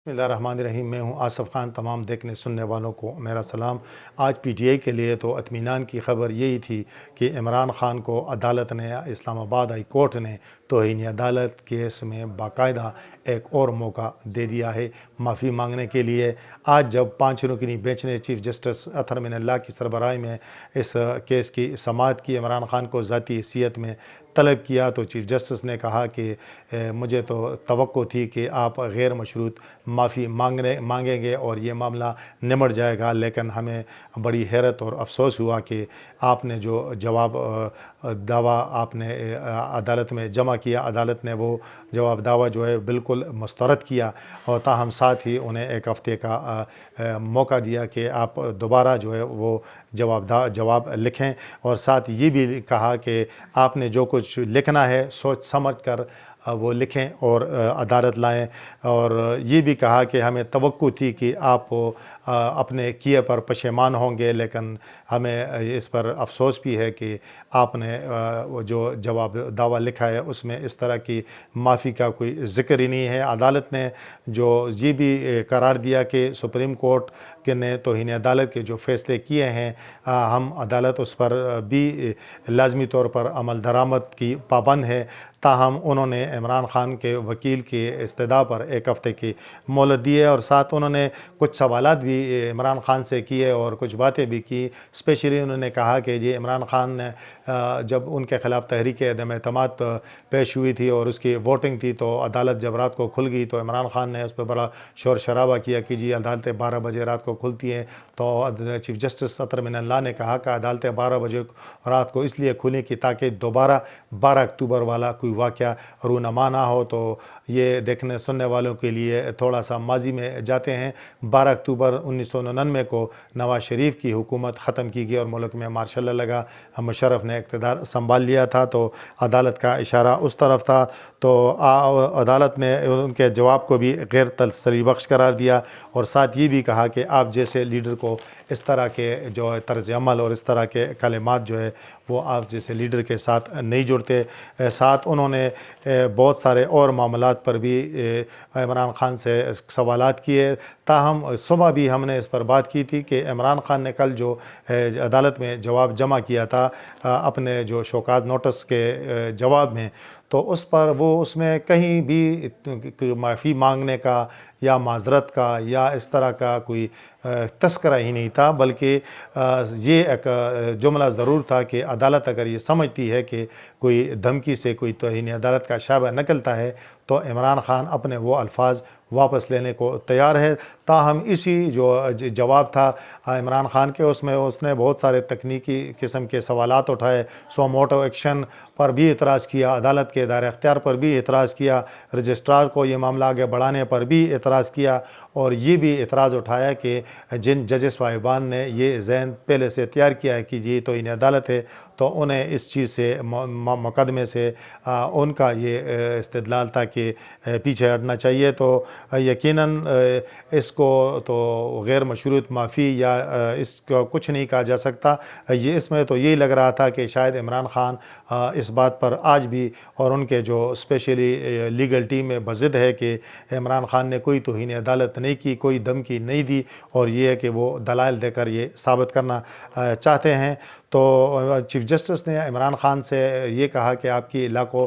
بسم اللہ الرحمن الرحیم۔ میں ہوں آصف خان۔ تمام دیکھنے سننے والوں کو میرا سلام۔ آج پی ٹی آئی کے لیے تو اطمینان کی خبر یہی تھی کہ عمران خان کو عدالت نے، اسلام آباد ہائی کورٹ نے توہین عدالت کیس میں باقاعدہ ایک اور موقع دے دیا ہے معافی مانگنے کے لیے۔ آج جب 5 رکنی بینچ نے چیف جسٹس اطہر من اللہ کی سربراہی میں اس کیس کی سماعت کی، عمران خان کو ذاتی حیثیت میں طلب کیا، تو چیف جسٹس نے کہا کہ مجھے تو توقع تھی کہ آپ غیر مشروط معافی مانگیں گے اور یہ معاملہ نمٹ جائے گا، لیکن ہمیں بڑی حیرت اور افسوس ہوا کہ آپ نے جو جواب دعویٰ آپ نے عدالت میں جمع کیا، عدالت نے وہ جواب دعویٰ جو ہے بالکل مسترد کیا، اور تاہم ساتھ ہی انہیں 1 ہفتے کا موقع دیا کہ آپ دوبارہ جو ہے وہ جواب لکھیں، اور ساتھ یہ بھی کہا کہ آپ نے جو کچھ لکھنا ہے سوچ سمجھ کر وہ لکھیں اور عدالت لائیں، اور یہ بھی کہا کہ ہمیں توقع تھی کہ آپ اپنے کیے پر پشیمان ہوں گے، لیکن ہمیں اس پر افسوس بھی ہے کہ آپ نے جو جواب دعویٰ لکھا ہے اس میں اس طرح کی معافی کا کوئی ذکر ہی نہیں ہے۔ عدالت نے جو یہ بھی قرار دیا کہ سپریم کورٹ نے توہین عدالت کے جو فیصلے کیے ہیں، ہم عدالت اس پر بھی لازمی طور پر عمل درآمد کی پابند ہے، تاہم انہوں نے عمران خان کے وکیل کی استدعا پر 1 ہفتے کی مہلت دی ہے، اور ساتھ انہوں نے کچھ سوالات بھی عمران خان سے کیے اور کچھ باتیں بھی کی۔ اسپیشلی انہوں نے کہا کہ یہ عمران خان نے جب ان کے خلاف تحریک عدم اعتماد پیش ہوئی تھی اور اس کی ووٹنگ تھی، تو عدالت جب رات کو کھل گئی تو عمران خان نے اس پہ بڑا شور شرابہ کیا کہ جی عدالتیں 12 بجے رات کو کھلتی ہیں، تو چیف جسٹس اطہر من اللہ نے کہا کہ عدالتیں 12 بجے رات کو اس لیے کھلیں کہ تاکہ دوبارہ 12 اکتوبر والا کوئی واقعہ رونما نہ ہو۔ تو یہ دیکھنے سننے والوں کے لیے تھوڑا سا ماضی میں جاتے ہیں۔ 12 اکتوبر 1999 کو نواز شریف کی حکومت ختم کی گئی اور ملک میں مارشل لا لگا، مشرف نے اقتدار سنبھال لیا تھا، تو عدالت کا اشارہ اس طرف تھا، تو عدالت نے ان کے جواب کو بھی غیر تسلی بخش قرار دیا، اور ساتھ یہ بھی کہا کہ آپ جیسے لیڈر کو اس طرح کے جو طرز عمل اور اس طرح کے کلمات جو ہے وہ آپ جیسے لیڈر کے ساتھ نہیں جڑتے۔ ساتھ انہوں نے بہت سارے اور معاملات پر بھی عمران خان سے سوالات کیے، تاہم صبح بھی ہم نے اس پر بات کی تھی کہ عمران خان نے کل جو عدالت میں جواب جمع کیا تھا اپنے جو شوکاز نوٹس کے جواب میں، تو اس میں کہیں بھی معافی مانگنے کا یا معذرت کا یا اس طرح کا کوئی تذکرہ ہی نہیں تھا، بلکہ یہ ایک جملہ ضرور تھا کہ عدالت اگر یہ سمجھتی ہے کہ کوئی دھمکی سے کوئی توہین عدالت کا شائبہ نکلتا ہے تو عمران خان اپنے وہ الفاظ واپس لینے کو تیار ہے۔ تاہم اسی جو جواب تھا عمران خان کے، اس نے بہت سارے تکنیکی قسم کے سوالات اٹھائے، سو موٹو ایکشن پر بھی اعتراض کیا، عدالت کے دائرہ اختیار پر بھی اعتراض کیا، رجسٹرار کو یہ معاملہ آگے بڑھانے پر بھی اعتراض کیا، اور یہ بھی اعتراض اٹھایا کہ جن ججز صاحبان نے یہ ذہن پہلے سے تیار کیا ہے کہ یہ توہین عدالت ہے، تو انہیں اس چیز سے مقدمے سے ان کا یہ استدلال تھا کہ پیچھے ہٹنا چاہیے۔ تو یقیناً اس کو تو غیر مشروط معافی یا اس کو کچھ نہیں کہا جا سکتا۔ اس میں تو یہی لگ رہا تھا کہ شاید عمران خان اس بات پر آج بھی اور ان کے جو اسپیشلی لیگل ٹیم میں بضد ہے کہ عمران خان نے کوئی توہین عدالت نہیں کی، کوئی دھمکی نہیں دی، اور یہ ہے کہ وہ دلائل دے کر یہ ثابت کرنا چاہتے ہیں۔ تو چیف جسٹس نے عمران خان سے یہ کہا کہ آپ کی لاکھوں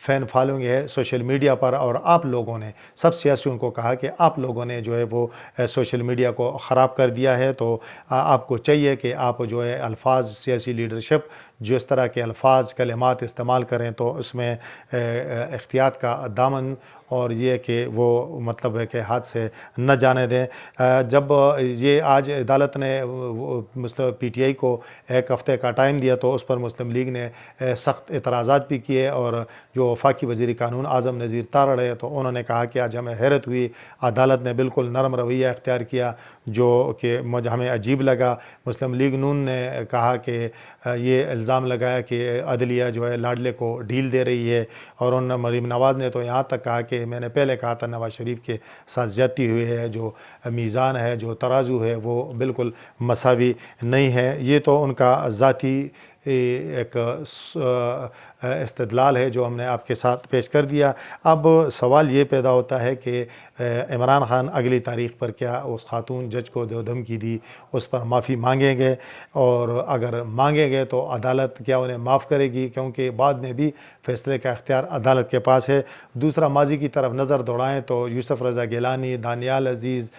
فین فالوئنگ ہے سوشل میڈیا پر، اور آپ لوگوں نے سب سیاسیوں کو کہا کہ آپ لوگوں نے جو ہے وہ سوشل میڈیا کو خراب کر دیا ہے، تو آپ کو چاہیے کہ آپ جو ہے الفاظ سیاسی لیڈرشپ جو اس طرح کے الفاظ کلمات استعمال کریں تو اس میں احتیاط کا دامن اور یہ کہ وہ مطلب ہے کہ ہاتھ سے نہ جانے دیں۔ جب یہ آج عدالت نے پی ٹی آئی کو 1 ہفتے کا ٹائم دیا تو اس پر مسلم لیگ نے سخت اعتراضات بھی کیے، اور جو وفاقی وزیر قانون اعظم نذیر تارڑ ہے تو انہوں نے کہا کہ آج ہمیں حیرت ہوئی، عدالت نے بالکل نرم رویہ اختیار کیا جو کہ ہمیں عجیب لگا۔ مسلم لیگ نون نے کہا کہ یہ الزام لگایا کہ عدلیہ جو ہے لاڈلے کو ڈھیل دے رہی ہے، اور مریم نواز نے تو یہاں تک کہا کہ میں نے پہلے کہا تھا نواز شریف کے ساتھ زیادتی ہوئی ہے، جو میزان ہے جو ترازو ہے وہ بالکل مساوی نہیں ہے۔ یہ تو ان کا ذاتی ایک استدلال ہے جو ہم نے آپ کے ساتھ پیش کر دیا۔ اب سوال یہ پیدا ہوتا ہے کہ عمران خان اگلی تاریخ پر کیا اس خاتون جج کو جو دھمکی دی اس پر معافی مانگیں گے، اور اگر مانگیں گے تو عدالت کیا انہیں معاف کرے گی، کیونکہ بعد میں بھی فیصلے کا اختیار عدالت کے پاس ہے۔ دوسرا، ماضی کی طرف نظر دوڑائیں تو یوسف رضا گیلانی، دانیال عزیز،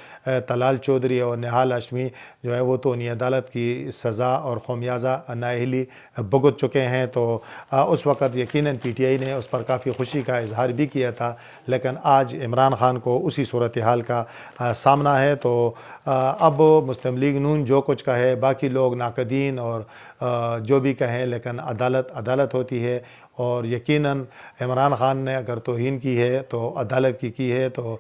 طلال چودھری اور نہال ہاشمی جو ہے وہ تو انہیں عدالت کی سزا اور خمیازہ نااہلی بھگت چکے ہیں، تو اس وقت یقیناً پی ٹی آئی نے اس پر کافی خوشی کا اظہار بھی کیا تھا، لیکن آج عمران خان کو اسی صورتحال کا سامنا ہے۔ تو اب مسلم لیگ نون جو کچھ کہے، باقی لوگ ناقدین اور جو بھی کہیں، لیکن عدالت ہوتی ہے، اور یقیناً عمران خان نے اگر توہین کی ہے تو عدالت کی ہے، تو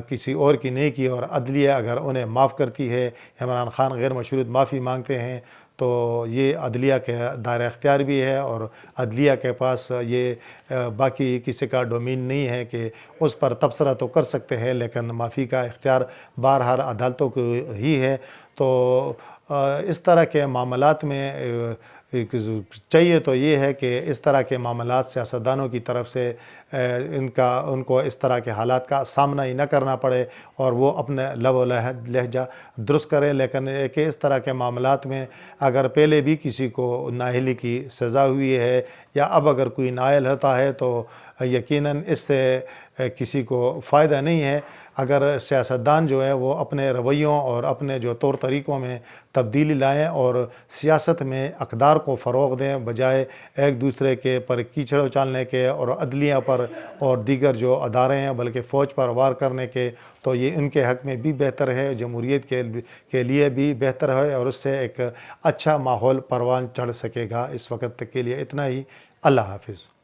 کسی اور کی نہیں کی، اور عدلیہ اگر انہیں معاف کرتی ہے، عمران خان غیر مشروط معافی مانگتے ہیں، تو یہ عدلیہ کے دائرہ اختیار بھی ہے، اور عدلیہ کے پاس یہ باقی کسی کا ڈومین نہیں ہے کہ اس پر تبصرہ تو کر سکتے ہیں، لیکن معافی کا اختیار بہرحال عدالتوں کو ہی ہے۔ تو اس طرح کے معاملات میں چاہیے تو یہ ہے کہ اس طرح کے معاملات سیاستدانوں کی طرف سے ان کو اس طرح کے حالات کا سامنا ہی نہ کرنا پڑے، اور وہ اپنے لب و لہجہ درست کریں۔ لیکن کہ اس طرح کے معاملات میں اگر پہلے بھی کسی کو نااہلی کی سزا ہوئی ہے، یا اب اگر کوئی نااہل ہوتا ہے، تو یقیناً اس سے کسی کو فائدہ نہیں ہے۔ اگر سیاستدان جو ہے وہ اپنے رویوں اور اپنے جو طور طریقوں میں تبدیلی لائیں اور سیاست میں اقدار کو فروغ دیں، بجائے ایک دوسرے کے پر کیچڑ اچالنے کے اور عدلیہ پر اور دیگر جو ادارے ہیں بلکہ فوج پر وار کرنے کے، تو یہ ان کے حق میں بھی بہتر ہے، جمہوریت کے لیے بھی بہتر ہے، اور اس سے ایک اچھا ماحول پروان چڑھ سکے گا۔ اس وقت تک کے لیے اتنا ہی۔ اللہ حافظ۔